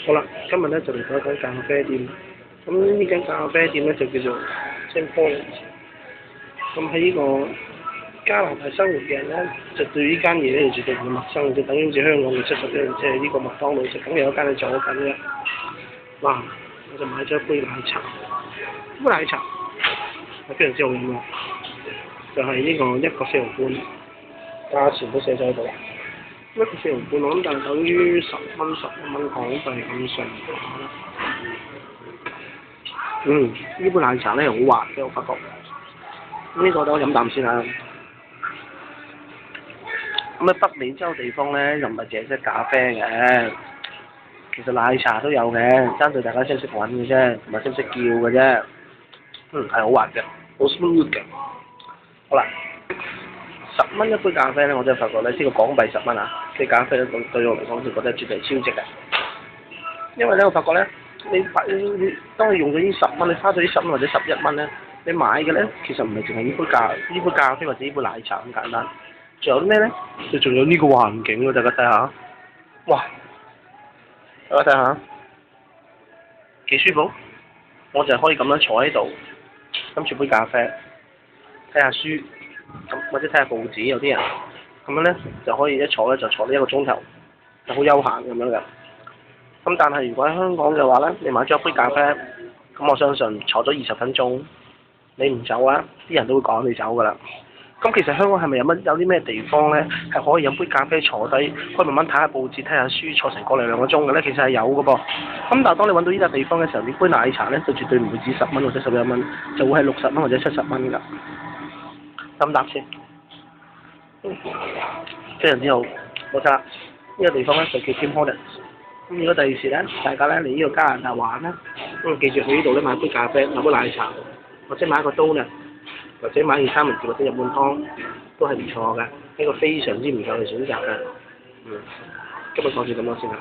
好啦，今日咧就嚟到一間咖啡店。咁呢間咖啡店咧就叫做 St. Paul's。咁喺呢個加拿大生活嘅人咧，就對呢間嘢咧絕對唔會陌生，就等於好似香港嘅70一，即係呢個麥當勞，就梗係有間係做緊嘅。嗱，我就買咗一杯奶茶，呢杯奶茶係非常之好飲嘅，就係呢個1個4毫半，價錢都寫咗喺度。1個4毫半，我諗就係等於10蚊、11蚊港幣咁上下啦。呢杯奶茶咧好滑嘅，我發覺。呢個等我飲啖先啦。咁北美洲地方咧，又唔係淨係識咖啡嘅，其實奶茶都有嘅，爭在大家識唔識揾嘅啫，同埋識唔識叫嘅啫。係好滑嘅，好 smooth 嘅。好啦，10蚊一杯咖啡咧，我真係發覺咧，呢個港幣10蚊啊，嘅咖啡咧對我嚟講，就覺得絕對超值嘅。因為咧，我發覺咧，你當你用咗呢10蚊，你花咗呢10蚊或者11蚊咧，你買嘅咧，其實唔係淨係呢杯咖啡或者呢杯奶茶咁簡單，仲有啲咩咧？就仲有呢個環境喎，大家睇下，哇！大家睇下，幾舒服。我就係可以咁樣坐喺度，飲住杯咖啡，睇下書，或者睇下報紙。有啲人咁樣咧，就可以一坐咧就坐呢1個鐘頭，就好悠閒咁樣嘅。咁但係如果喺香港嘅話咧，你買咗一杯咖啡，咁我相信坐咗20分鐘，你唔走啊，啲人都會趕你走㗎啦。咁其實香港係咪有啲咩地方咧，係可以飲杯咖啡坐低，可以慢慢睇下報紙、睇下書，坐成個零兩個鐘嘅咧？其實係有嘅噃。咁但係當你揾到呢笪地方嘅時候，呢杯奶茶咧就絕對唔會止10蚊或者11蚊，就會係60蚊或者70蚊㗎。飲啖先，非常之好，冇錯啦。呢個地方咧就叫 Tim Hortons。咁如果第二時咧，大家咧嚟呢個加拿大玩咧，記住去呢度咧買杯咖啡、買杯奶茶，或者買一個donut，或者買件三文治或者日本湯，都係唔錯嘅，一個非常之唔錯嘅選擇嘅。今日講住咁多先啦。